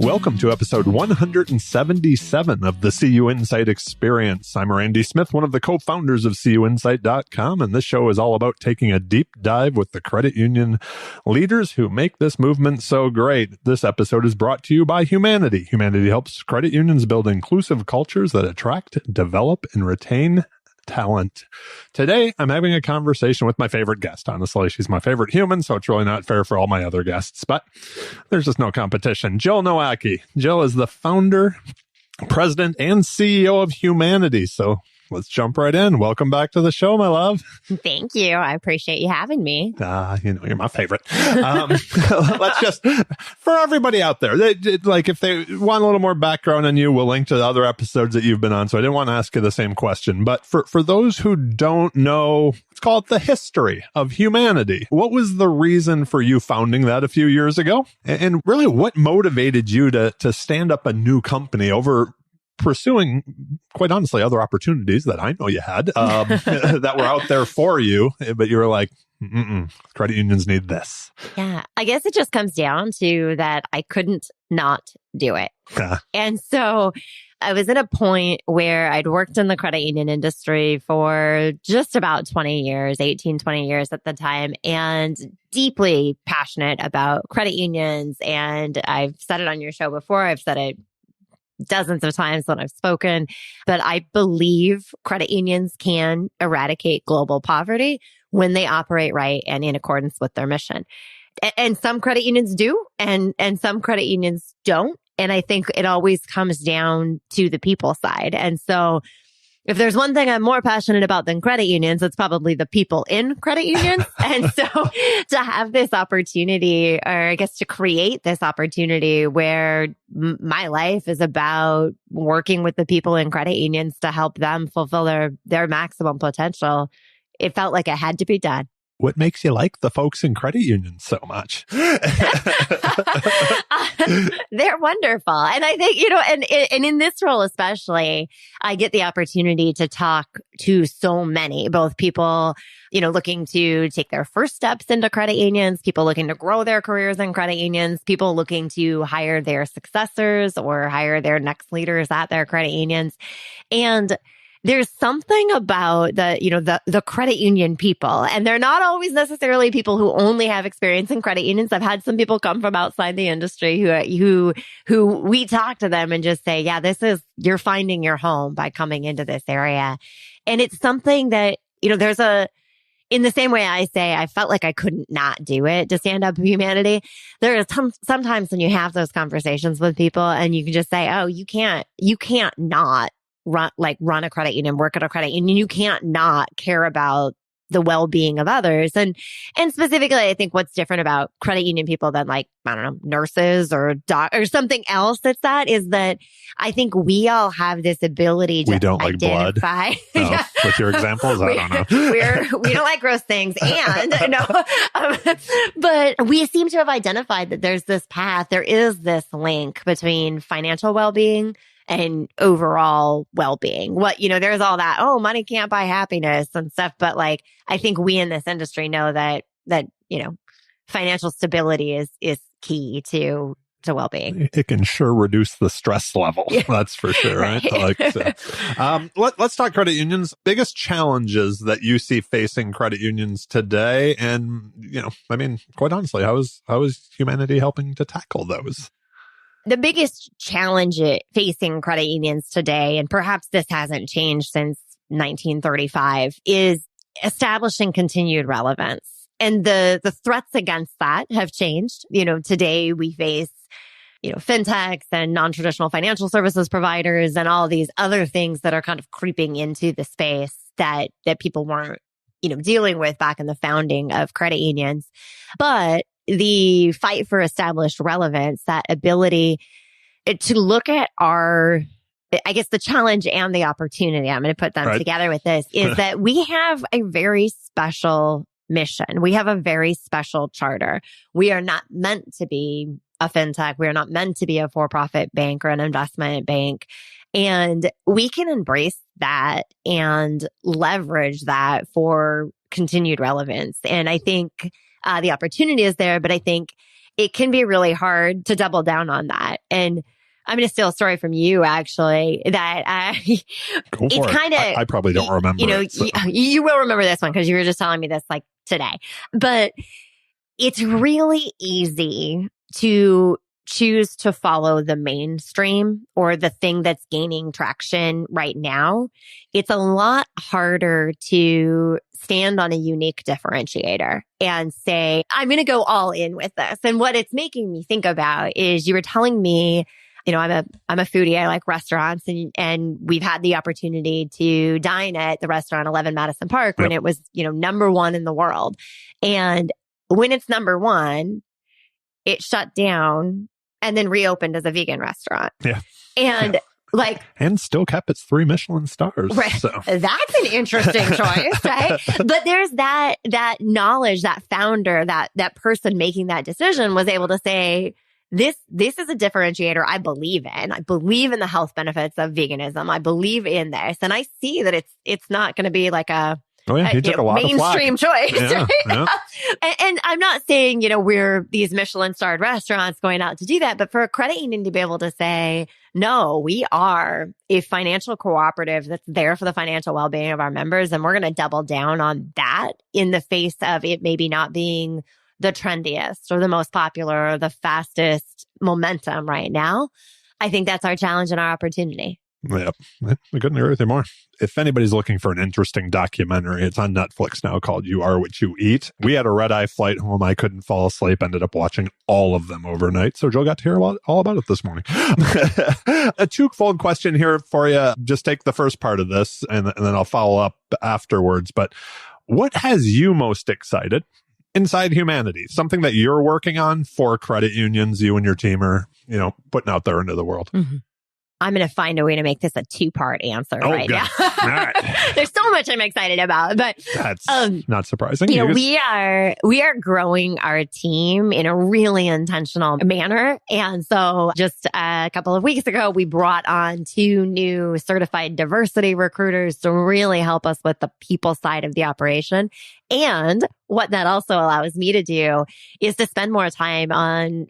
Welcome to episode 177 of the CUInsight Experience. I'm Randy Smith, one of the co-founders of CUInsight.com, and this show is all about taking a deep dive with the credit union leaders who make this movement so great. This episode is brought to you by Humanidei. Humanidei helps credit unions build inclusive cultures that attract, develop, and retain talent. Today, I'm having a conversation with my favorite guest. Honestly, she's my favorite human, so it's really not fair for all my other guests, but there's just no competition. Jill Nowacki. Jill is the founder, president, and CEO of Humanidei. So let's jump right in. Welcome back to the show, my love. Thank you. I appreciate you having me. You're my favorite. Let's just, for everybody out there, if they want a little more background on you, we'll link to the other episodes that you've been on. So I didn't want to ask you the same question, but for those who don't know, let's call it the history of Humanidei. What was the reason for you founding that a few years ago? And really, what motivated you to stand up a new company over pursuing, quite honestly, other opportunities that I know you had that were out there for you, but you were like, credit unions need this. Yeah, I guess it just comes down to that I couldn't not do it. And so I was at a point where I'd worked in the credit union industry for just about 20 years, 18, 20 years at the time, and deeply passionate about credit unions. And I've said it on your show before. I've said it dozens of times when I've spoken, but I believe credit unions can eradicate global poverty when they operate right and in accordance with their mission. And some credit unions do, and some credit unions don't. And I think it always comes down to the people side. And so if there's one thing I'm more passionate about than credit unions, it's probably the people in credit unions. And so to have this opportunity, or I guess to create this opportunity where my life is about working with the people in credit unions to help them fulfill their maximum potential, it felt like it had to be done. What makes you like the folks in credit unions so much? They're wonderful. And I think, and in this role especially, I get the opportunity to talk to so many, both people, looking to take their first steps into credit unions, people looking to grow their careers in credit unions, people looking to hire their successors or hire their next leaders at their credit unions. And there's something about the credit union people, and they're not always necessarily people who only have experience in credit unions. I've had some people come from outside the industry who we talk to them and just say, yeah, you're finding your home by coming into this area. And it's something that, in the same way I say, I felt like I couldn't not do it to stand up for Humanidei. There are sometimes when you have those conversations with people and you can just say, oh, you can't not run a credit union, work at a credit union. You can't not care about the well-being of others. And specifically, I think what's different about credit union people than nurses or something else is that I think we all have this ability to we don't identify. Like blood. No, with your examples, I don't know. We don't like gross things. And but we seem to have identified that there's this path, there is this link between financial well-being and overall well-being. There's all that, money can't buy happiness and stuff. But I think we in this industry know that financial stability is key to well-being. It can sure reduce the stress level. Yeah. That's for sure. Right. Let's talk credit unions. Biggest challenges that you see facing credit unions today. And, quite honestly, how is Humanidei helping to tackle those? The biggest challenge facing credit unions today, and perhaps this hasn't changed since 1935, is establishing continued relevance. And the threats against that have changed. Today we face, fintechs and non-traditional financial services providers and all these other things that are kind of creeping into the space that people weren't, dealing with back in the founding of credit unions. But the fight for established relevance, that ability to look at the challenge and the opportunity, I'm going to put them together with this, is that we have a very special mission. We have a very special charter. We are not meant to be a fintech. We are not meant to be a for-profit bank or an investment bank. And we can embrace that and leverage that for continued relevance. And I think the opportunity is there, but I think it can be really hard to double down on that. And I'm going to steal a story from you, actually, that Go for it. I probably don't remember it. So. You will remember this one because you were just telling me this like today. But it's really easy to choose to follow the mainstream or the thing that's gaining traction right now. It's a lot harder to stand on a unique differentiator and say, I'm going to go all in with this. And what it's making me think about is you were telling me, I'm a foodie. I like restaurants, and we've had the opportunity to dine at the restaurant 11 Madison Park when it was, number one in the world. And when it's number one, it shut down and then reopened as a vegan restaurant. Yeah. And and still kept its 3 Michelin stars. Right. So. That's an interesting choice, right? But there's that knowledge, that founder, that person making that decision was able to say, this is a differentiator I believe in. I believe in the health benefits of veganism. I believe in this. And I see that it's not going to be like a mainstream choice. Yeah, right? Yeah. And I'm not saying, we're these Michelin starred restaurants going out to do that, but for a credit union to be able to say, no, we are a financial cooperative that's there for the financial well-being of our members. And we're going to double down on that in the face of it maybe not being the trendiest or the most popular or the fastest momentum right now. I think that's our challenge and our opportunity. Yep. I couldn't agree with you more. If anybody's looking for an interesting documentary, it's on Netflix now called You Are What You Eat. We had a red-eye flight home. I couldn't fall asleep. Ended up watching all of them overnight. So Jill got to hear all about it this morning. A twofold question here for you. Just take the first part of this and then I'll follow up afterwards. But what has you most excited inside Humanidei? Something that you're working on for credit unions, you and your team are, putting out there into the world. Mm-hmm. I'm going to find a way to make this a 2-part answer right good. now. All right. There's so much I'm excited about, but that's not surprising. We are growing our team in a really intentional manner. And so just a couple of weeks ago, we brought on 2 new certified diversity recruiters to really help us with the people side of the operation. And what that also allows me to do is to spend more time on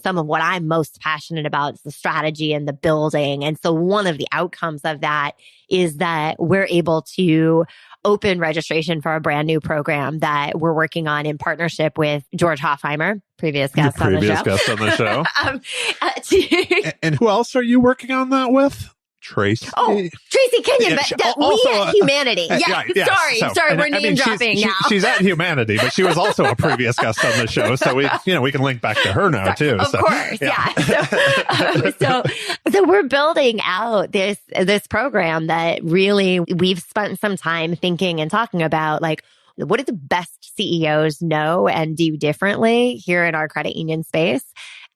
some of what I'm most passionate about, is the strategy and the building. And so one of the outcomes of that is that we're able to open registration for a brand new program that we're working on in partnership with George Hoffheimer, previous guest on the show. And who else are you working on that with? Tracy. Oh, Tracy Kenyon, but we at Humanidei. Sorry, we're name dropping now. She's at Humanidei, but she was also a previous guest on the show, so we can link back to her now too. Of course, So we're building out this program that really we've spent some time thinking and talking about, like, what do the best CEOs know and do differently here in our credit union space,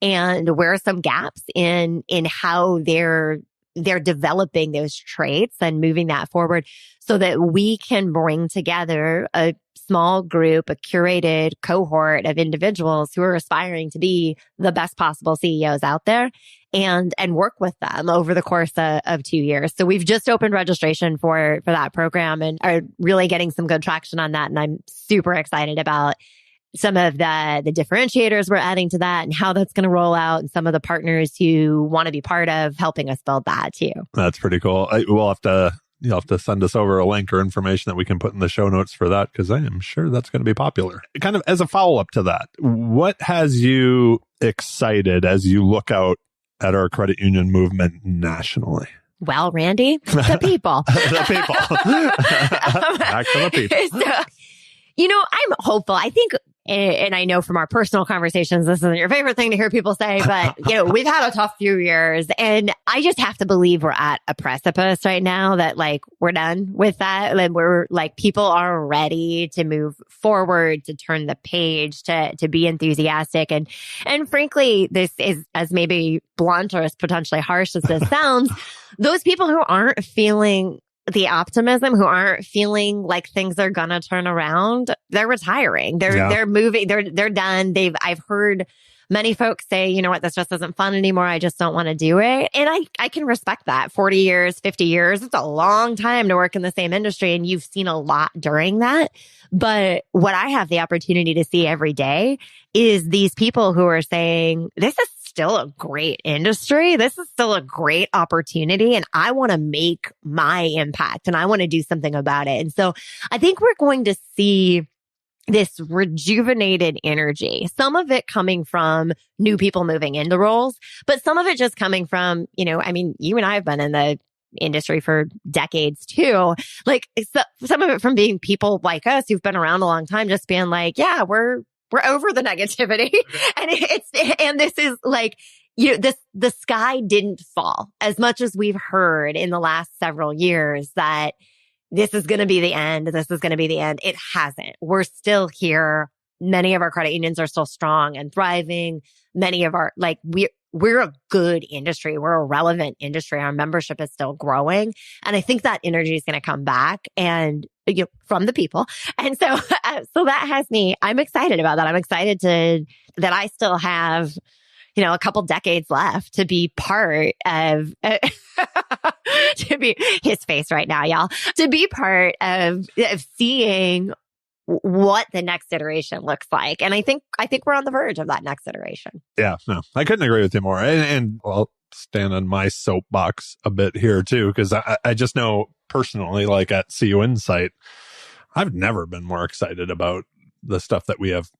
and where are some gaps in how they're developing those traits and moving that forward so that we can bring together a small group, a curated cohort of individuals who are aspiring to be the best possible CEOs out there and work with them over the course of 2 years. So we've just opened registration for that program and are really getting some good traction on that. And I'm super excited about some of the differentiators we're adding to that and how that's going to roll out, and some of the partners who want to be part of helping us build that too. That's pretty cool. You'll have to send us over a link or information that we can put in the show notes for that, because I am sure that's going to be popular. Kind of as a follow-up to that, what has you excited as you look out at our credit union movement nationally? Well, Randy, the people. The people. Back to the people. So, I'm hopeful. I think, and I know from our personal conversations, this isn't your favorite thing to hear people say, but, we've had a tough few years, and I just have to believe we're at a precipice right now that, like, we're done with that. And we're like, people are ready to move forward, to turn the page, to be enthusiastic. And frankly, this is, as maybe blunt or as potentially harsh as this sounds, those people who aren't feeling the optimism, who aren't feeling like things are gonna turn around, they're retiring. They're moving. They're done. I've heard many folks say, you know what, this just isn't fun anymore. I just don't want to do it. And I can respect that. 40 years, 50 years, it's a long time to work in the same industry. And you've seen a lot during that. But what I have the opportunity to see every day is these people who are saying, this is still a great industry. This is still a great opportunity. And I want to make my impact and I want to do something about it. And so I think we're going to see this rejuvenated energy, some of it coming from new people moving into roles, but some of it just coming from, I mean, you and I have been in the industry for decades too. Like some of it from being people like us who've been around a long time, just being like, yeah, we're over the negativity. And this is like, the sky didn't fall as much as we've heard in the last several years that this is going to be the end. This is going to be the end. It hasn't. We're still here. Many of our credit unions are still strong and thriving. Many of our, we're a good industry. We're a relevant industry. Our membership is still growing. And I think that energy is going to come back and from the people. And so, so that has me, I'm excited about that. I'm excited that I still have, a couple decades left to be part of, to be his face right now, y'all, to be part of seeing what the next iteration looks like. And I think we're on the verge of that next iteration. Yeah, no, I couldn't agree with you more. And I'll stand on my soapbox a bit here too, because I just know personally, like at CUInsight, I've never been more excited about the stuff that we have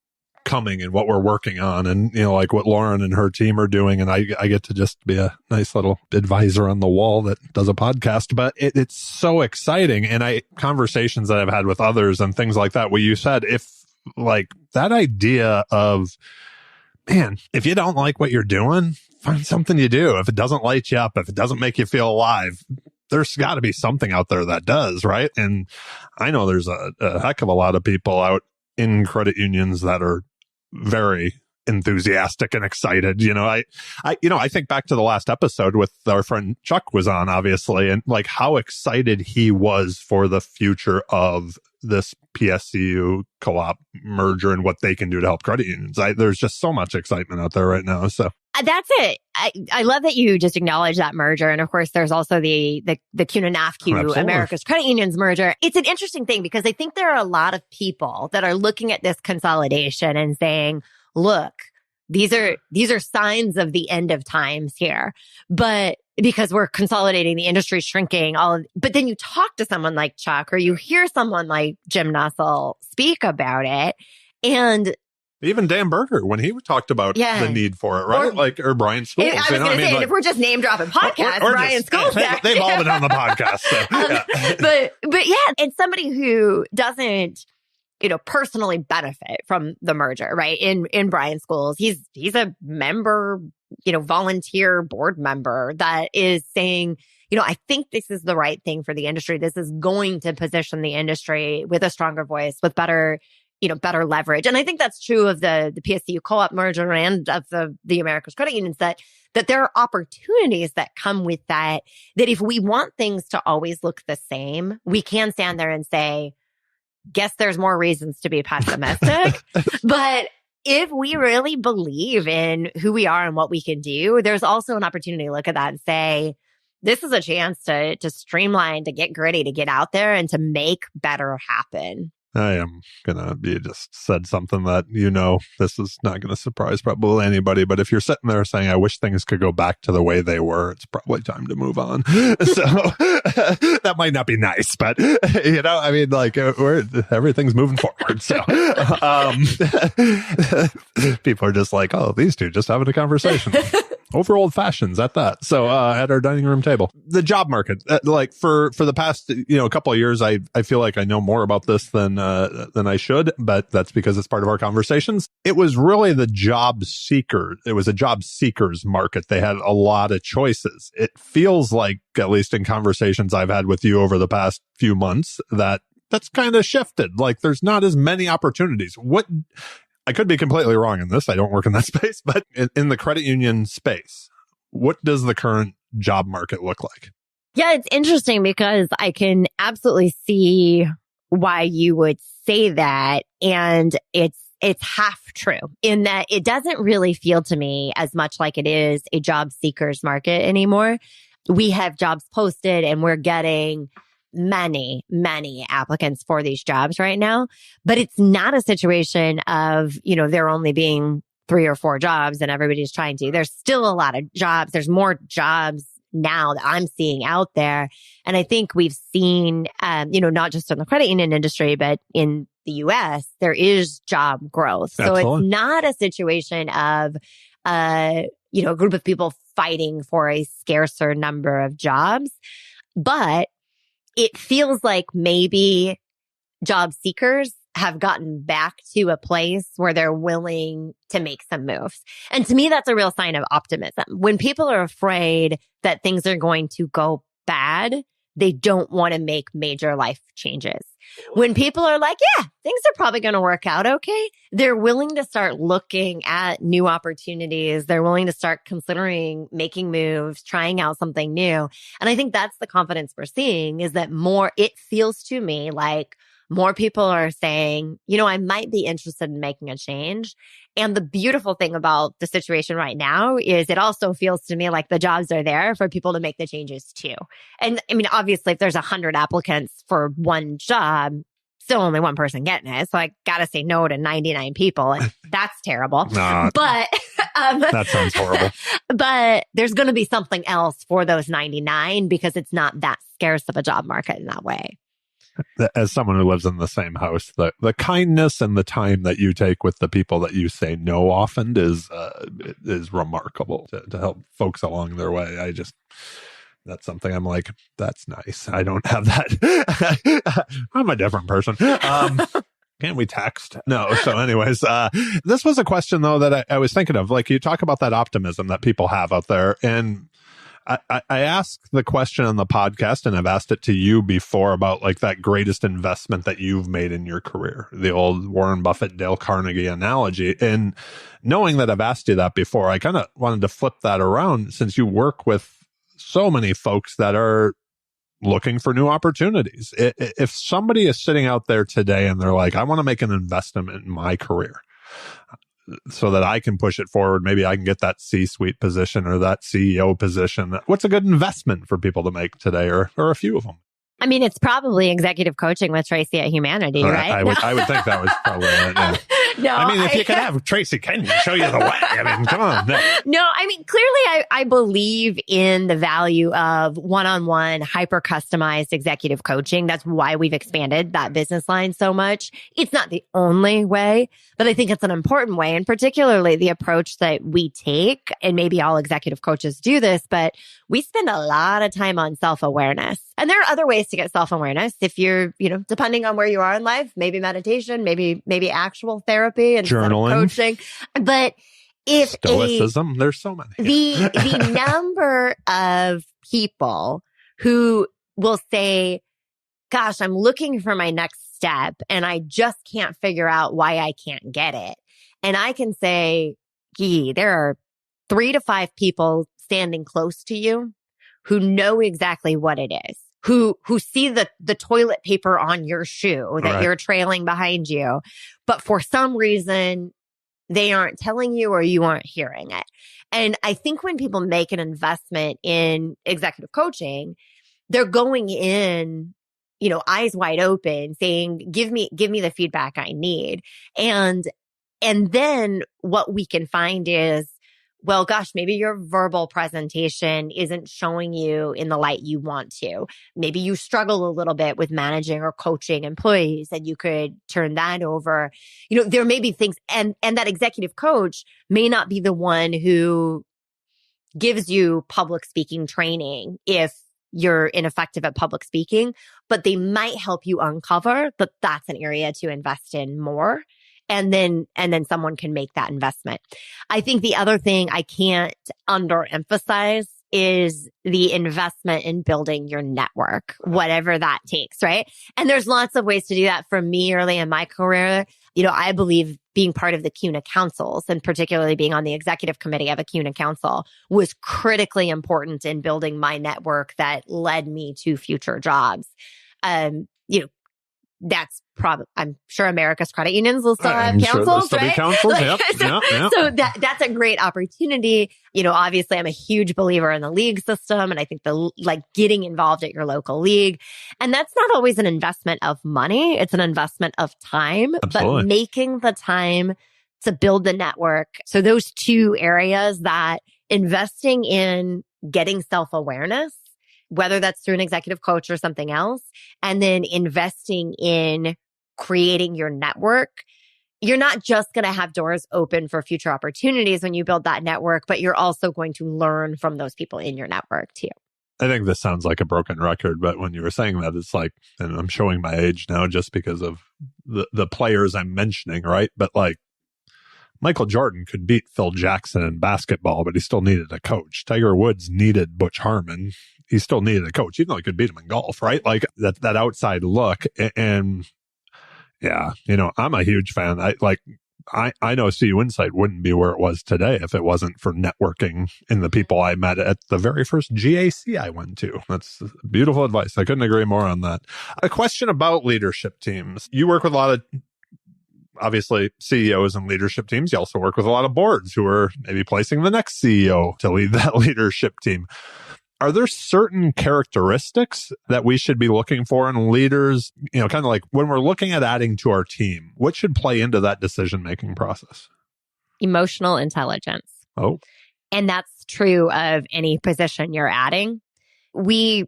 coming and what we're working on, and like what Lauren and her team are doing, and I get to just be a nice little advisor on the wall that does a podcast, but it's so exciting. And conversations that I've had with others and things like that, where you said, if like that idea of, man, if you don't like what you're doing, find something you do. If it doesn't light you up, if it doesn't make you feel alive, there's got to be something out there that does, right? And I know there's a heck of a lot of people out in credit unions that are very enthusiastic and excited. I think back to the last episode with our friend Chuck was on, obviously, and like how excited he was for the future of this PSCU co-op merger and what they can do to help credit unions. There's just so much excitement out there right now. So that's it. I love that you just acknowledge that merger. And of course, there's also the CUNA-NAFCU, America's Credit Unions merger. It's an interesting thing because I think there are a lot of people that are looking at this consolidation and saying, look, these are signs of the end of times here. But because we're consolidating, the industry shrinking, but then you talk to someone like Chuck or you hear someone like Jim Nussle speak about it, and even Dan Berger, when he talked about the need for it, right? Or Brian Scholes. I was going to say, if we're just name dropping podcasts, Brian Scholes. They've all been on the podcast. So, but yeah, and somebody who doesn't, personally benefit from the merger, right? In Brian Scholes, he's a member, volunteer board member that is saying, I think this is the right thing for the industry. This is going to position the industry with a stronger voice, with better leverage. And I think that's true of the PSCU co-op merger and of the America's Credit Unions, that there are opportunities that come with that if we want things to always look the same, we can stand there and say, guess there's more reasons to be pessimistic. But if we really believe in who we are and what we can do, there's also an opportunity to look at that and say, this is a chance to streamline, to get gritty, to get out there and to make better happen. I am you just said something that, this is not going to surprise probably anybody, but if you're sitting there saying, I wish things could go back to the way they were, it's probably time to move on. So that might not be nice, but everything's moving forward. So, people are just like, oh, these two just having a conversation. Over old fashions at that. So, at our dining room table, the job market, for the past, a couple of years, I feel like I know more about this than I should, but that's because it's part of our conversations. It was really the job seeker. It was a job seekers market. They had a lot of choices. It feels like, at least in conversations I've had with you over the past few months, that's kind of shifted. Like there's not as many opportunities. I could be completely wrong in this. I don't work in that space, but in the credit union space, what does the current job market look like? Yeah, it's interesting because I can absolutely see why you would say that. And it's it's half true in that it doesn't really feel to me as much like it is a job seekers market anymore. We have jobs posted and we're getting many, many applicants for these jobs right now, but it's not a situation of, there only being 3 or 4 jobs and everybody's trying to. There's still a lot of jobs. There's more jobs now that I'm seeing out there. And I think we've seen, not just in the credit union industry, but in the US, there is job growth. So Excellent. it's not a situation of, a group of people fighting for a scarcer number of jobs, but it feels like maybe job seekers have gotten back to a place where they're willing to make some moves. And to me, that's a real sign of optimism. When people are afraid that things are going to go bad, they don't want to make major life changes. When people are like, yeah, things are probably going to work out okay, they're willing to start looking at new opportunities. They're willing to start considering making moves, trying out something new. And I think that's the confidence we're seeing is that it feels to me like more people are saying, I might be interested in making a change. And the beautiful thing about the situation right now is it also feels to me like the jobs are there for people to make the changes too. And I mean, obviously, if there's 100 applicants for one job, still only one person getting it. So I got to say no to 99 people. And that's terrible. Nah, but that sounds horrible. But there's going to be something else for those 99 because it's not that scarce of a job market in that way. As someone who lives in the same house, the kindness and the time that you take with the people that you say no often is remarkable to help folks along their way. That's something I'm like, that's nice. I don't have that. I'm a different person. Can't we text? No. So anyways, this was a question though that I was thinking of. Like you talk about that optimism that people have out there, and I asked the question on the podcast, and I've asked it to you before about like that greatest investment that you've made in your career, the old Warren Buffett, Dale Carnegie analogy. And knowing that I've asked you that before, I kind of wanted to flip that around since you work with so many folks that are looking for new opportunities. If somebody is sitting out there today and they're like, I want to make an investment in my career so that I can push it forward. Maybe I can get that C-suite position or that CEO position. What's a good investment for people to make today, or a few of them? I mean, it's probably executive coaching with Tracy at Humanidei, right? I would think that was probably it. Yeah. No, I mean, if you could have Tracy Kenyon show you the way. I mean, come on. No, I mean, clearly I believe in the value of one-on-one, hyper-customized executive coaching. That's why we've expanded that business line so much. It's not the only way, but I think it's an important way. And particularly the approach that we take, and maybe all executive coaches do this, but we spend a lot of time on self-awareness. And there are other ways to get self-awareness. If you're, depending on where you are in life, maybe meditation, maybe actual therapy and journaling, coaching. But if stoicism, there's so many. The number of people who will say, gosh, I'm looking for my next step and I just can't figure out why I can't get it. And I can say, there are 3 to 5 people standing close to you who know exactly what it is, who see the toilet paper on your shoe that you're trailing behind you, but for some reason they aren't telling you or you aren't hearing it. And I think when people make an investment in executive coaching, they're going in, eyes wide open, saying, give me the feedback I need. And then what we can find is, well, gosh, maybe your verbal presentation isn't showing you in the light you want to. Maybe you struggle a little bit with managing or coaching employees and you could turn that over. There may be things, and that executive coach may not be the one who gives you public speaking training if you're ineffective at public speaking, but they might help you uncover that that's an area to invest in more. And then someone can make that investment. I think the other thing I can't underemphasize is the investment in building your network, whatever that takes, right? And there's lots of ways to do that. For me, early in my career, I believe being part of the CUNA councils and particularly being on the executive committee of a CUNA council was critically important in building my network that led me to future jobs. that's probably, I'm sure America's credit unions will still have I'm sure there'll councils, still be right? councils. Yep. So that's a great opportunity. Obviously I'm a huge believer in the league system. And I think getting involved at your local league. And that's not always an investment of money. It's an investment of time, Absolutely. but making the time to build the network. So those two areas, that investing in getting self-awareness, whether that's through an executive coach or something else, and then investing in creating your network. You're not just going to have doors open for future opportunities when you build that network, but you're also going to learn from those people in your network too. I think this sounds like a broken record, but when you were saying that, it's like, and I'm showing my age now just because of the players I'm mentioning, right? But like, Michael Jordan could beat Phil Jackson in basketball, but he still needed a coach. Tiger Woods needed Butch Harmon. He still needed a coach, even though he could beat him in golf, right? Like that outside look. And yeah, I'm a huge fan. I know CUInsight wouldn't be where it was today if it wasn't for networking and the people I met at the very first GAC I went to. That's beautiful advice. I couldn't agree more on that. A question about leadership teams. You work with a lot of, obviously, CEOs and leadership teams. You also work with a lot of boards who are maybe placing the next CEO to lead that leadership team. Are there certain characteristics that we should be looking for in leaders? Kind of like when we're looking at adding to our team, what should play into that decision-making process? Emotional intelligence. Oh. And that's true of any position you're adding. We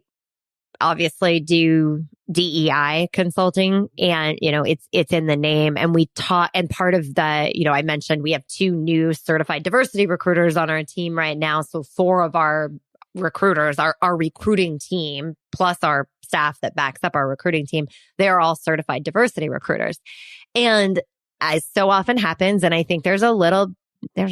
obviously do DEI consulting, and it's in the name. And we taught, and part of the, I mentioned we have 2 new certified diversity recruiters on our team right now. So 4 of our recruiters, our recruiting team, plus our staff that backs up our recruiting team, they're all certified diversity recruiters. And as so often happens, and I think there's a rise in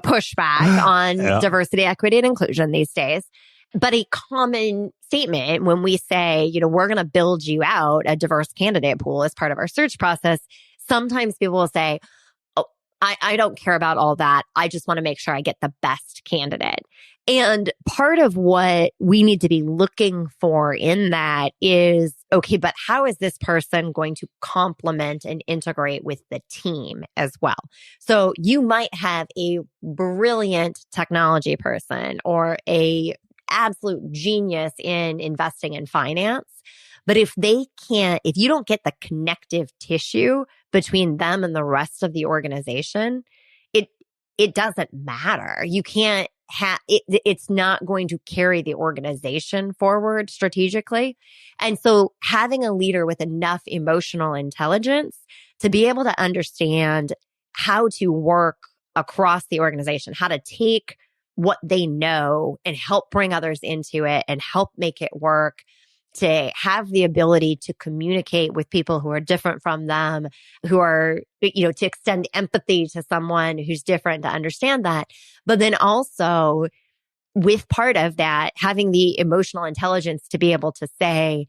pushback on diversity, equity, and inclusion these days. But a common statement when we say, we're going to build you out a diverse candidate pool as part of our search process, sometimes people will say, oh, I don't care about all that. I just want to make sure I get the best candidate. And part of what we need to be looking for in that is, okay, but how is this person going to complement and integrate with the team as well? So you might have a brilliant technology person or a absolute genius in investing in finance. But if you don't get the connective tissue between them and the rest of the organization, it doesn't matter. You can't it's not going to carry the organization forward strategically. And so having a leader with enough emotional intelligence to be able to understand how to work across the organization, how to take what they know and help bring others into it and help make it work, to have the ability to communicate with people who are different from them, who are, to extend empathy to someone who's different, to understand that. But then also with part of that, having the emotional intelligence to be able to say,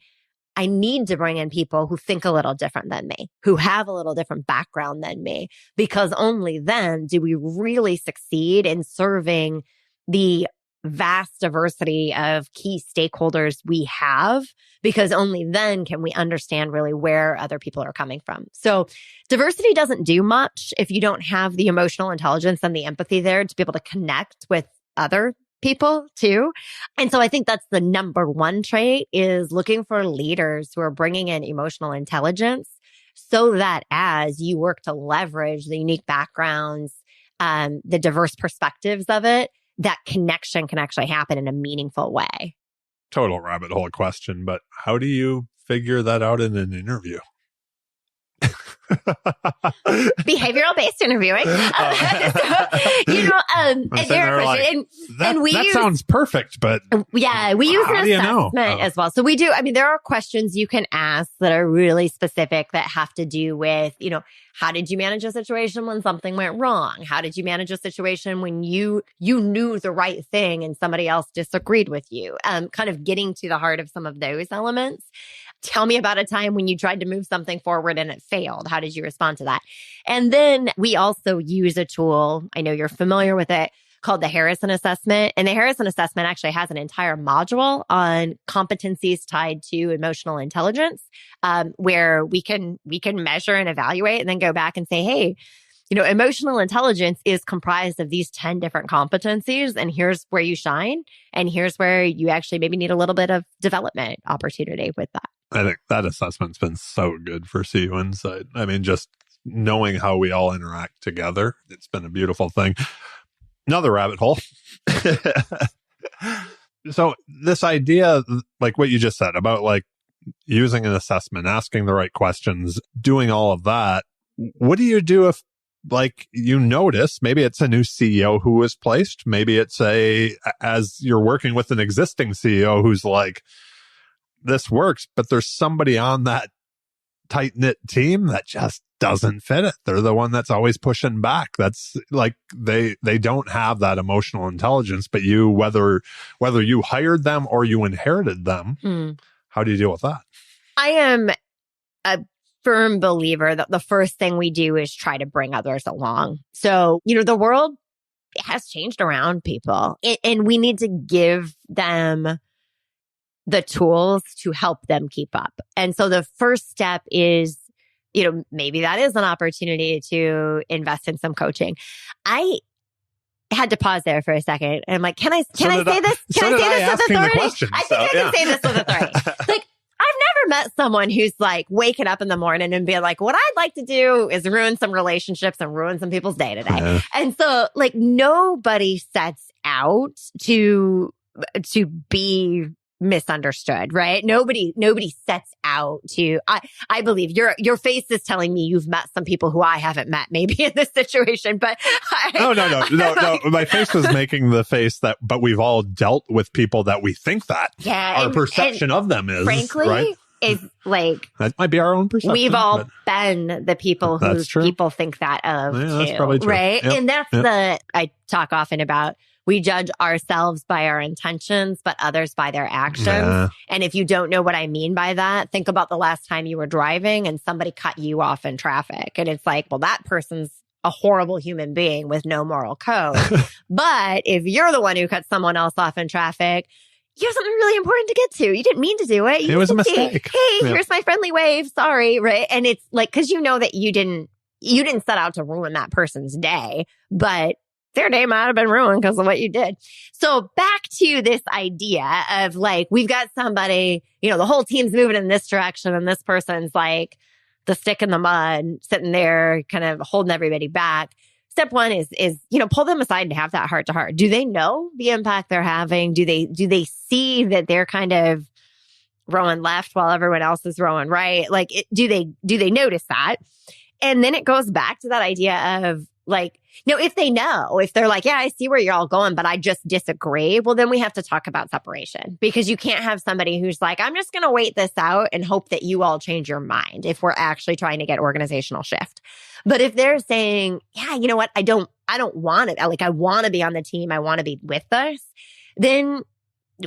I need to bring in people who think a little different than me, who have a little different background than me, because only then do we really succeed in serving the vast diversity of key stakeholders we have, because only then can we understand really where other people are coming from. So diversity doesn't do much if you don't have the emotional intelligence and the empathy there to be able to connect with other people too. And so I think that's the number one trait, is looking for leaders who are bringing in emotional intelligence, so that as you work to leverage the unique backgrounds, the diverse perspectives of it, that connection can actually happen in a meaningful way. Total rabbit hole question, but how do you figure that out in an interview? Behavioral based interviewing. That sounds perfect, but yeah, we use an assessment as well. So we do. I mean, there are questions you can ask that are really specific that have to do with, how did you manage a situation when something went wrong? How did you manage a situation when you knew the right thing and somebody else disagreed with you? Kind of getting to the heart of some of those elements. Tell me about a time when you tried to move something forward and it failed. How did you respond to that? And then we also use a tool, I know you're familiar with it, called the Harrison Assessment. And the Harrison Assessment actually has an entire module on competencies tied to emotional intelligence, where we can measure and evaluate and then go back and say, hey, emotional intelligence is comprised of these 10 different competencies, and here's where you shine, and here's where you actually maybe need a little bit of development opportunity with that. I think that assessment's been so good for CUInsight. I mean, just knowing how we all interact together, it's been a beautiful thing. Another rabbit hole. So this idea, like what you just said about like using an assessment, asking the right questions, doing all of that, what do you do if like you notice maybe it's a new CEO who was placed, maybe it's as you're working with an existing CEO who's like, this works, but there's somebody on that tight-knit team that just doesn't fit it. They're the one that's always pushing back. That's like they don't have that emotional intelligence, but you, whether you hired them or you inherited them, how do you deal with that? I am a firm believer that the first thing we do is try to bring others along. So, the world has changed around people, and we need to give them the tools to help them keep up. And so the first step is, maybe that is an opportunity to invest in some coaching. I had to pause there for a second. And I'm like, can I say this? Can I say this with authority? I think I can say this with authority. Like, I've never met someone who's like waking up in the morning and being like, what I'd like to do is ruin some relationships and ruin some people's day to day. And so like nobody sets out to be misunderstood, right? Nobody sets out to, I believe your face is telling me you've met some people who I haven't met maybe in this situation, but No. My face was making the face but we've all dealt with people that we think that our perception of them is, frankly, right? Is like, that might be our own perception. We've all been the people who people think that of too, that's probably true. Right? Yep. And that's I talk often about, we judge ourselves by our intentions, but others by their actions. Yeah. And if you don't know what I mean by that, think about the last time you were driving and somebody cut you off in traffic. And it's like, well, that person's a horrible human being with no moral code. But if you're the one who cut someone else off in traffic, you have something really important to get to. You didn't mean to do it. It was a mistake. Hey, here's my friendly wave. Sorry. Right. And it's like, because you know that you didn't set out to ruin that person's day, but their day might have been ruined because of what you did. So back to this idea of like, we've got somebody, the whole team's moving in this direction and this person's like the stick in the mud, sitting there kind of holding everybody back. Step one is pull them aside and have that heart to heart. Do they know the impact they're having? Do they see that they're kind of rowing left while everyone else is rowing right? Like, do they notice that? And then it goes back to that idea of like, if they know, if they're like, yeah, I see where you're all going, but I just disagree. Well, then we have to talk about separation, because you can't have somebody who's like, I'm just going to wait this out and hope that you all change your mind if we're actually trying to get organizational shift. But if they're saying, yeah, you know what, I don't want it. Like, I want to be on the team. I want to be with us. Then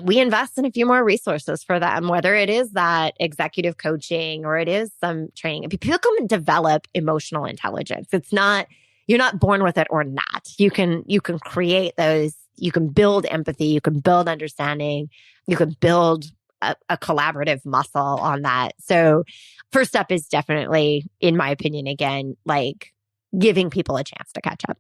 we invest in a few more resources for them, whether it is that executive coaching or it is some training. People can develop emotional intelligence. It's not, you're not born with it or not. You can create those. You can build empathy. You can build understanding. You can build a collaborative muscle on that. So first step is definitely, in my opinion, again, like giving people a chance to catch up.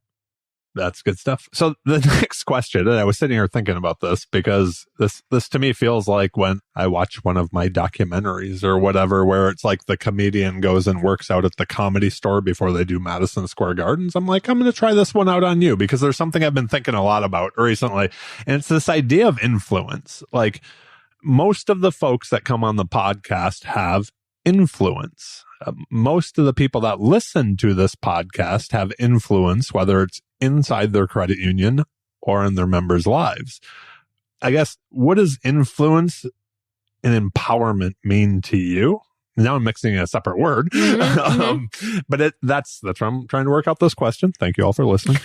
That's good stuff. So the next question, and I was sitting here thinking about this because this to me feels like when I watch one of my documentaries or whatever, where it's like the comedian goes and works out at the Comedy Store before they do Madison Square Gardens. I'm like, I'm going to try this one out on you because there's something I've been thinking a lot about recently. And it's this idea of influence. Like, most of the folks that come on the podcast have influence. Most of the people that listen to this podcast have influence, whether it's inside their credit union or in their members' lives. I guess, what does influence and empowerment mean to you? Now I'm mixing a separate word, but that's where I'm trying to work out this question. Thank you all for listening.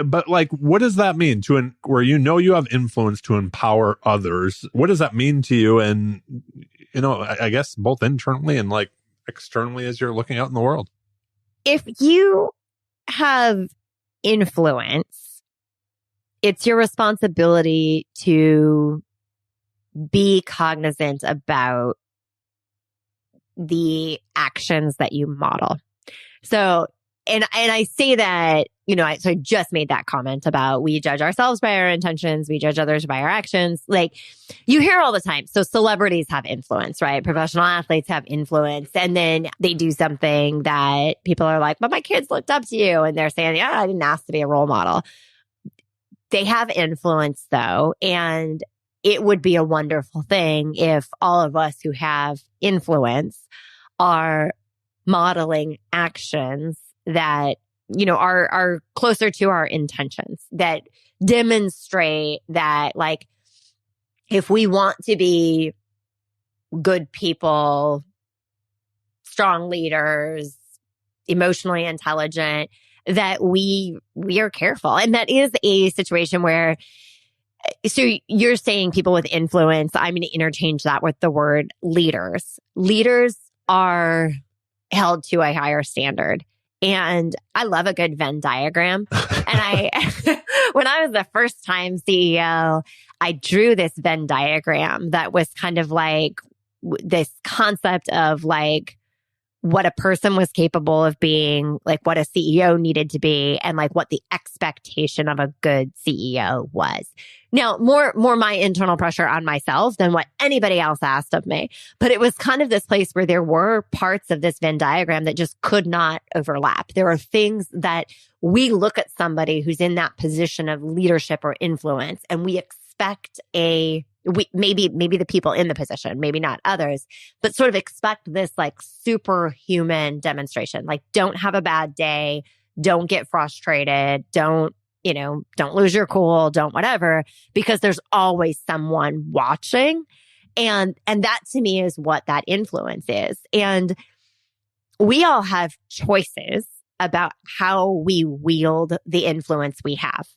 But like, what does that mean where you have influence to empower others? What does that mean to you? And I guess both internally and like externally as you're looking out in the world. If you have influence, it's your responsibility to be cognizant about the actions that you model. So, and I say that, so I just made that comment about we judge ourselves by our intentions, we judge others by our actions. Like you hear all the time. So celebrities have influence, right? Professional athletes have influence. And then they do something that people are like, but my kids looked up to you. And they're saying, yeah, I didn't ask to be a role model. They have influence though. And it would be a wonderful thing if all of us who have influence are modeling actions that, are closer to our intentions, that demonstrate that, like, if we want to be good people, strong leaders, emotionally intelligent, that we are careful. And that is a situation where, so you're saying people with influence, I'm going to interchange that with the word leaders. Leaders are held to a higher standard. And I love a good Venn diagram. And when I was the first time CEO, I drew this Venn diagram that was kind of like this concept of like what a person was capable of being, like what a CEO needed to be, and like what the expectation of a good CEO was. Now, more my internal pressure on myself than what anybody else asked of me. But it was kind of this place where there were parts of this Venn diagram that just could not overlap. There are things that we look at somebody who's in that position of leadership or influence, and we expect maybe the people in the position, maybe not others, but sort of expect this like superhuman demonstration. Like, don't have a bad day, don't get frustrated, don't lose your cool, don't whatever, because there's always someone watching. And that to me is what that influence is. And we all have choices about how we wield the influence we have.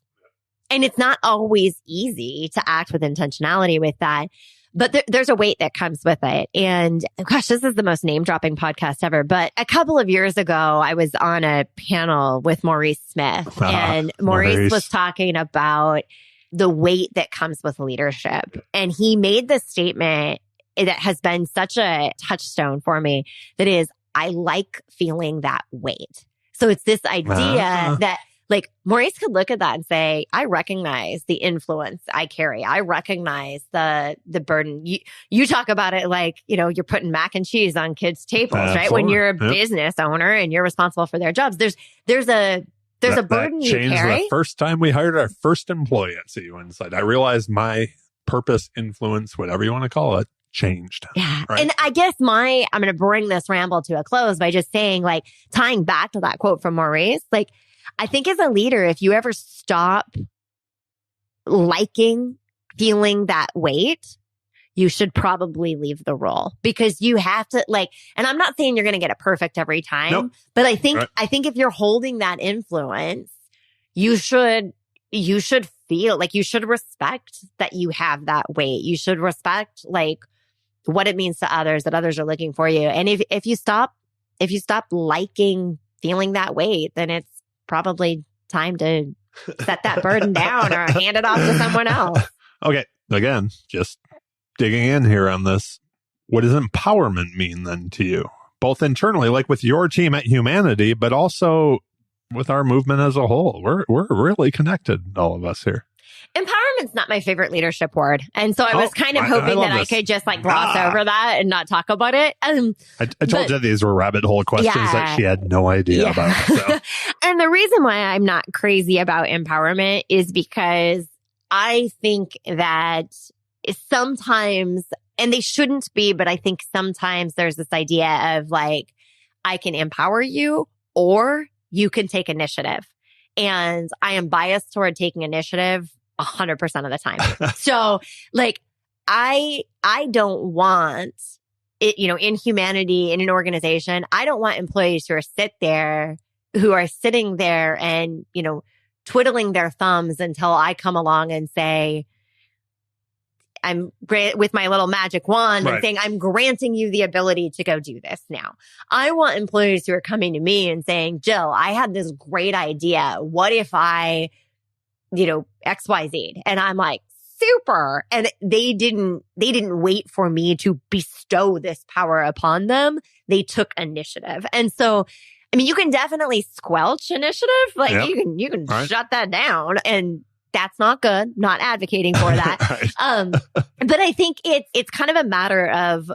And it's not always easy to act with intentionality with that, but there's a weight that comes with it. And gosh, this is the most name-dropping podcast ever. But a couple of years ago, I was on a panel with Maurice Smith, and Maurice was talking about the weight that comes with leadership. And he made this statement that has been such a touchstone for me, that is, I like feeling that weight. So it's this idea that, like, Maurice could look at that and say, I recognize the influence I carry. I recognize the burden. You talk about it like, you're putting mac and cheese on kids' tables, right? When you're a business owner and you're responsible for their jobs, there's a burden you carry. The first time we hired our first employee at CUInsight, I realized my purpose, influence, whatever you want to call it, changed. Yeah. Right? And I guess I'm going to bring this ramble to a close by just saying, like, tying back to that quote from Maurice, like, I think as a leader, if you ever stop liking feeling that weight, you should probably leave the role, because you have to, like, and I'm not saying you're going to get it perfect every time, but I think if you're holding that influence, you should feel like you should respect that you have that weight. You should respect like what it means to others, that others are looking for you. And if you stop liking feeling that weight, then it's probably time to set that burden down or hand it off to someone else. Okay. Again, just digging in here on this. What does empowerment mean then to you? Both internally, like with your team at Humanidei, but also with our movement as a whole. We're really connected, all of us here. Empowerment's not my favorite leadership word. And so I was kind of hoping that I could just like gloss over that and not talk about it. I told you these were rabbit hole questions that she had no idea about. So. And the reason why I'm not crazy about empowerment is because I think that sometimes, and they shouldn't be, but I think sometimes there's this idea of like, I can empower you or you can take initiative. And I am biased toward taking initiative 100% of the time. So like, I don't want it, in Humanidei, in an organization, I don't want employees who are sitting there and, twiddling their thumbs until I come along and say, I'm with my little magic wand and saying, I'm granting you the ability to go do this now. I want employees who are coming to me and saying, Jill, I had this great idea. What if I XYZ. And I'm like, super. And they didn't wait for me to bestow this power upon them. They took initiative. And so, I mean, you can definitely squelch initiative. Like Yep. you can Right. shut that down, and that's not good. Not advocating for that. Right. But I think it's kind of a matter of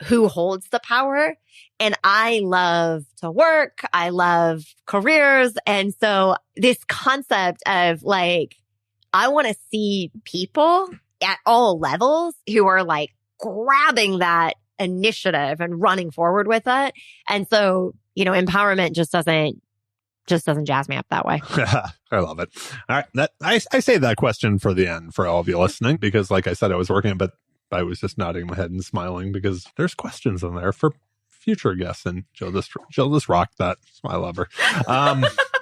who holds the power. And I love to work. I love careers. And so this concept of like, I want to see people at all levels who are like grabbing that initiative and running forward with it. And so, empowerment just doesn't jazz me up that way. I love it. All right. I say that question for the end for all of you listening, because like I said, I was working, but I was just nodding my head and smiling because there's questions in there for future guests, and Jill just rocked that. I love her.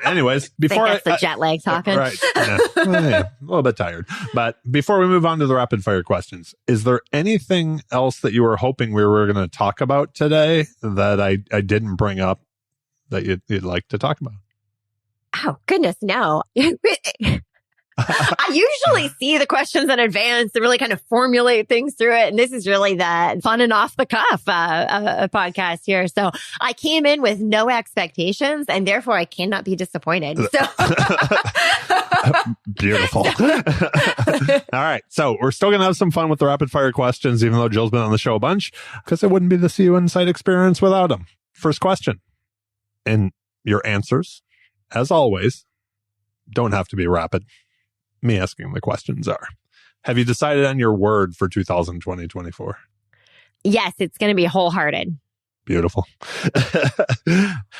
Anyways, before I think that's the jet lag talking. Right. Yeah. A little bit tired. But before we move on to the rapid fire questions, is there anything else that you were hoping we were going to talk about today that I didn't bring up that you'd like to talk about? Oh, goodness, no. I usually see the questions in advance to really kind of formulate things through it. And this is really the fun and off the cuff podcast here. So I came in with no expectations, and therefore I cannot be disappointed. So Beautiful. All right. So we're still going to have some fun with the rapid fire questions, even though Jill's been on the show a bunch, because it wouldn't be the CUInsight Experience without them. First question. And your answers, as always, don't have to be rapid. Me asking the questions are. Have you decided on your word for 2020-24? Yes, it's going to be wholehearted. Beautiful.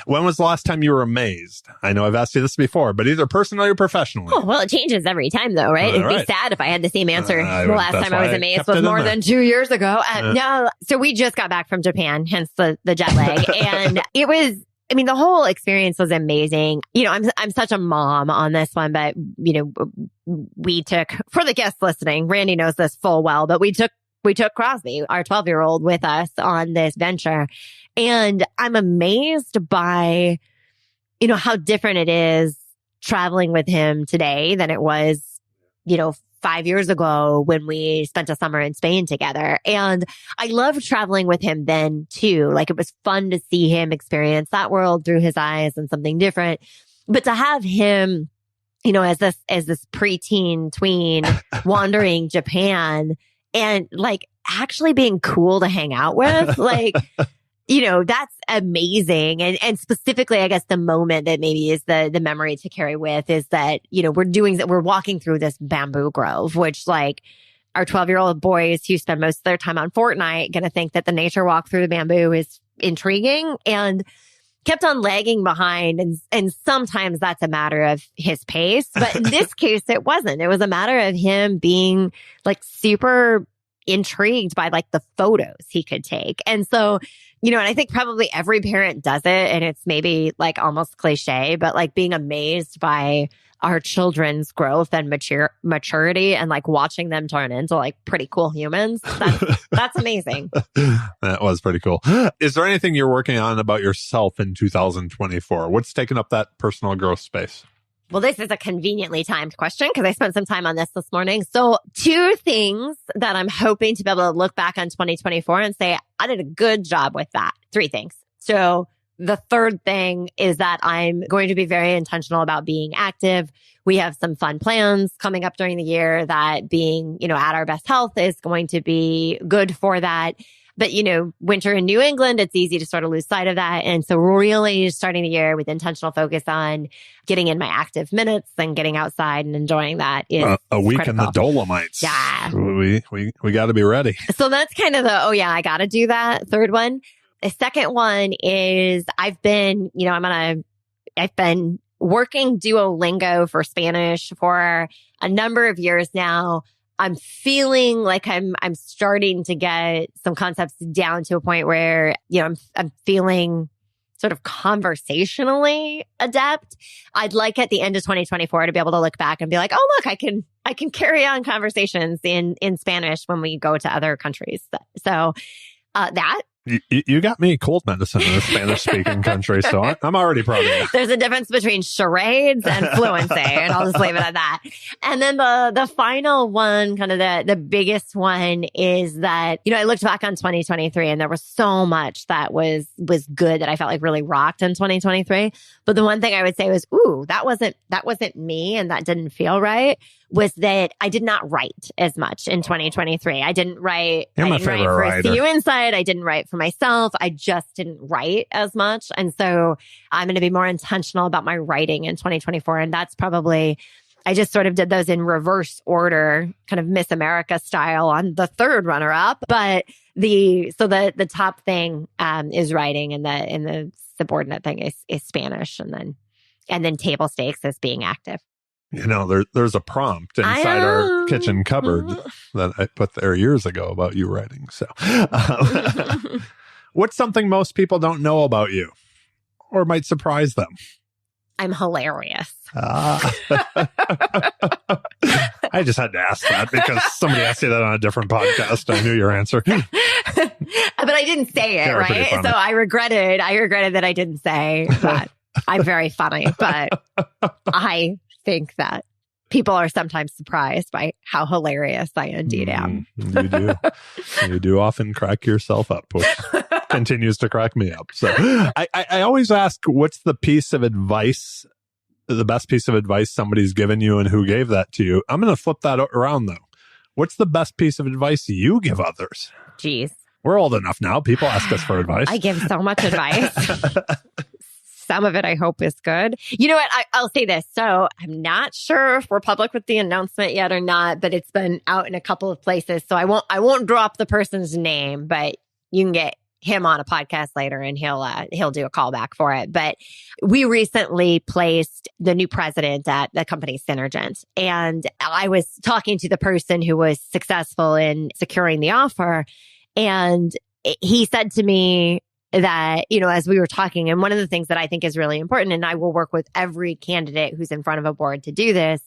When was the last time you were amazed? I know I've asked you this before, but either personally or professionally. Oh, well, it changes every time though, right? It'd be sad if I had the same answer. The last time I was amazed was more than 2 years ago. No, so we just got back from Japan, hence the jet lag. And it was, I mean, the whole experience was amazing. I'm such a mom on this one, but, we took, for the guests listening, Randy knows this full well, but we took Crosby, our 12-year-old, with us on this venture. And I'm amazed by, how different it is traveling with him today than it was, 5 years ago when we spent a summer in Spain together. And I loved traveling with him then too. Like, it was fun to see him experience that world through his eyes and something different. But to have him, as this preteen tween wandering Japan and like actually being cool to hang out with, like, that's amazing. And specifically, I guess the moment that maybe is the memory to carry with is that, we're walking through this bamboo grove, which like our 12-year-old boys who spend most of their time on Fortnite going to think that the nature walk through the bamboo is intriguing, and kept on lagging behind. And sometimes that's a matter of his pace. But in this case, it wasn't. It was a matter of him being like super intrigued by like the photos he could take. And so, and I think probably every parent does it, and it's maybe like almost cliche, but like being amazed by our children's growth and maturity and like watching them turn into like pretty cool humans. That's amazing. That was pretty cool. Is there anything you're working on about yourself in 2024? What's taking up that personal growth space? Well, this is a conveniently timed question because I spent some time on this morning. So 2 things that I'm hoping to be able to look back on 2024 and say, I did a good job with that. 3 things. So the third thing is that I'm going to be very intentional about being active. We have some fun plans coming up during the year that being, at our best health is going to be good for that. But, winter in New England, it's easy to sort of lose sight of that. And so really starting the year with intentional focus on getting in my active minutes and getting outside and enjoying that is a week critical. in the Dolomites. Yeah. We got to be ready. So that's kind of I got to do that. Third one. The second one is I've been working Duolingo for Spanish for a number of years now. I'm feeling like I'm starting to get some concepts down to a point where, I'm feeling sort of conversationally adept. I'd like at the end of 2024 to be able to look back and be like, oh, look, I can carry on conversations in Spanish when we go to other countries. So, that You got me cold medicine in a Spanish-speaking country, so I'm already proud of you. There's a difference between charades and fluency, and I'll just leave it at that. And then the final one, kind of the biggest one, is that, I looked back on 2023, and there was so much that was good that I felt like really rocked in 2023. But the one thing I would say was, ooh, that wasn't me, and that didn't feel right, was that I did not write as much in 2023. I didn't write. You're my favorite writer. CUInsight. I didn't write for myself. I just didn't write as much. And so I'm going to be more intentional about my writing in 2024. And that's probably, I just sort of did those in reverse order, kind of Miss America style on the third runner up. But the top thing is writing, and the subordinate thing is Spanish, and then table stakes is being active. There's a prompt inside our kitchen cupboard that I put there years ago about you writing. So, what's something most people don't know about you, or might surprise them? I'm hilarious. I just had to ask that because somebody asked you that on a different podcast. I knew your answer. But I didn't say it, right? So I regretted that I didn't say that. I'm very funny, but I think that people are sometimes surprised by how hilarious I indeed am. You do. You do often crack yourself up, which continues to crack me up. So I always ask, what's the piece of advice, the best piece of advice somebody's given you, and who gave that to you? I'm going to flip that around, though. What's the best piece of advice you give others? Jeez. We're old enough now. People ask us for advice. I give so much advice. Some of it I hope is good. You know what? I'll say this. So I'm not sure if we're public with the announcement yet or not, but it's been out in a couple of places. So I won't drop the person's name, but you can get him on a podcast later, and he'll do a callback for it. But we recently placed the new president at the company Synergent, and I was talking to the person who was successful in securing the offer, and he said to me that, as we were talking, and one of the things that I think is really important, and I will work with every candidate who's in front of a board to do this,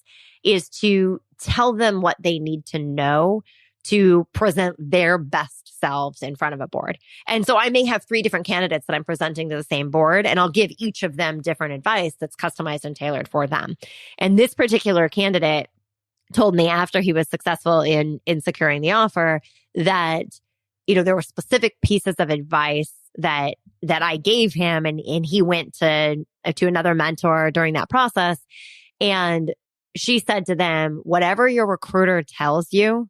is to tell them what they need to know to present their best selves in front of a board. And so I may have 3 different candidates that I'm presenting to the same board, and I'll give each of them different advice that's customized and tailored for them. And this particular candidate told me after he was successful in securing the offer that, there were specific pieces of advice that I gave him, and he went to another mentor during that process. And she said to them, whatever your recruiter tells you,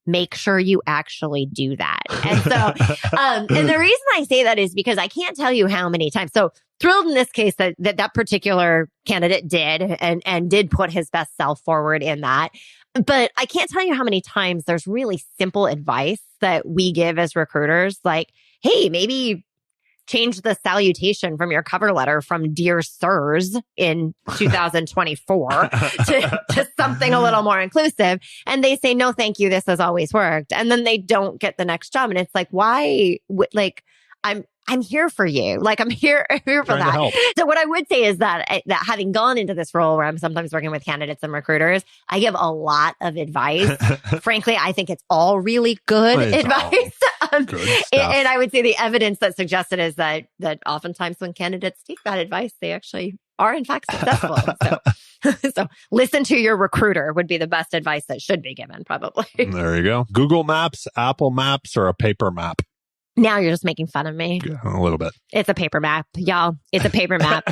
make sure you actually do that. And so, and the reason I say that is because I can't tell you how many times. So thrilled in this case that particular candidate did and did put his best self forward in that. But I can't tell you how many times there's really simple advice that we give as recruiters, like, hey, maybe change the salutation from your cover letter from Dear Sirs in 2024 to something a little more inclusive. And they say, no, thank you. This has always worked. And then they don't get the next job. And it's like, why? Like, I'm here for you. Like, I'm here for that. So what I would say is that having gone into this role where I'm sometimes working with candidates and recruiters, I give a lot of advice. Frankly, I think it's all really good advice. And I would say the evidence that suggested is that oftentimes when candidates take that advice, they actually are in fact successful. So listen to your recruiter would be the best advice that should be given, probably. There you go. Google Maps, Apple Maps, or a paper map? Now you're just making fun of me. Yeah, a little bit. It's a paper map, y'all. It's a paper map.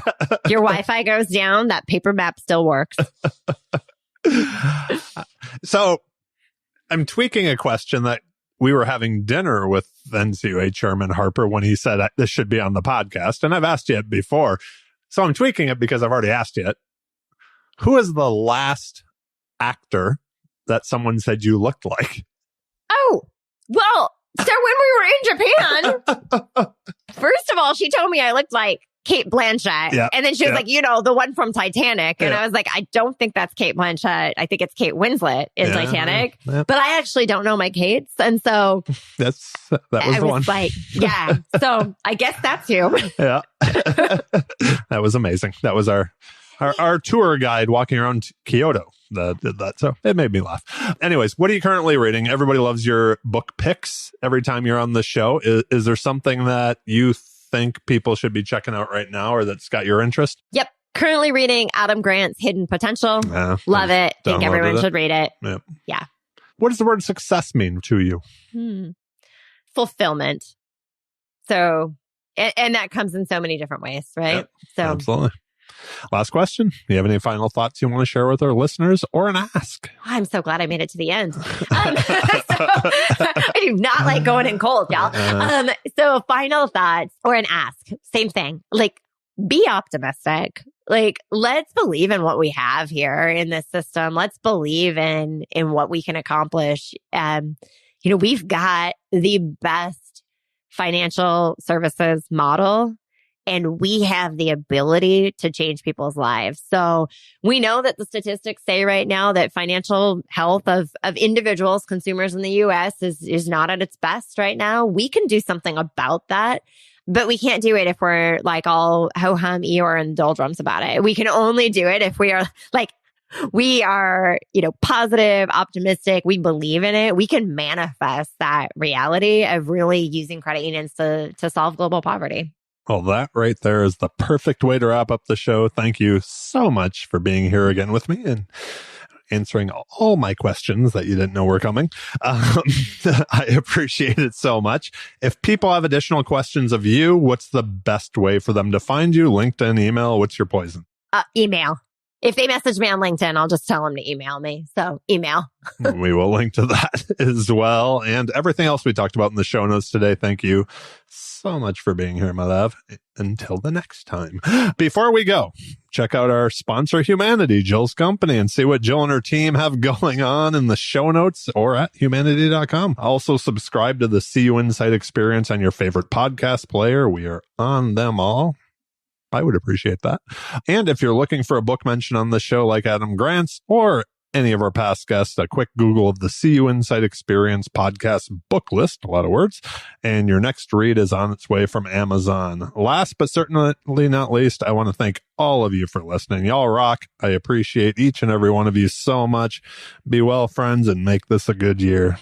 Your Wi-Fi goes down, that paper map still works. So I'm tweaking a question that we were having dinner with NCUA Chairman Harper when he said this should be on the podcast. And I've asked you it before. So I'm tweaking it because I've already asked you it. Who is the last actor that someone said you looked like? Oh, well, so when we were in Japan, first of all, she told me I looked like Kate Blanchett. Yeah, and then she was like, the one from Titanic. And I was like, I don't think that's Kate Blanchett. I think it's Kate Winslet in Titanic. Yeah. But I actually don't know my Kates. And so that was the one. Like, so I guess that's you. Yeah. That was amazing. That was our Our tour guide walking around Kyoto that did that. So it made me laugh. Anyways, what are you currently reading? Everybody loves your book picks every time you're on the show. Is there something that you think people should be checking out right now or that's got your interest? Yep. Currently reading Adam Grant's Hidden Potential. Love it. Think everyone should read it. Yep. Yeah. What does the word success mean to you? Fulfillment. So, and that comes in so many different ways, right? Yep. So, absolutely. Last question. Do you have any final thoughts you want to share with our listeners or an ask? I'm so glad I made it to the end. I do not like going in cold, y'all. So final thoughts or an ask, same thing. Like, be optimistic. Like, let's believe in what we have here in this system. Let's believe in what we can accomplish. We've got the best financial services model, and we have the ability to change people's lives. So we know that the statistics say right now that financial health of individuals, consumers in the US is not at its best right now. We can do something about that, but we can't do it if we're like all ho-hum, Eeyore, and doldrums about it. We can only do it if we are positive, optimistic. We believe in it. We can manifest that reality of really using credit unions to solve global poverty. Well, that right there is the perfect way to wrap up the show. Thank you so much for being here again with me and answering all my questions that you didn't know were coming. I appreciate it so much. If people have additional questions of you, what's the best way for them to find you? LinkedIn, email, what's your poison? Email. If they message me on LinkedIn, I'll just tell them to email me. So email. We will link to that as well. And everything else we talked about in the show notes today. Thank you so much for being here, my love. Until the next time. Before we go, check out our sponsor, Humanidei, Jill's company, and see what Jill and her team have going on in the show notes or at humanidei.com. Also subscribe to the CUInsight Experience on your favorite podcast player. We are on them all. I would appreciate that. And if you're looking for a book mentioned on the show like Adam Grant's or any of our past guests, a quick Google of the CUInsight Experience podcast book list, a lot of words, and your next read is on its way from Amazon. Last but certainly not least, I want to thank all of you for listening. Y'all rock. I appreciate each and every one of you so much. Be well, friends, and make this a good year.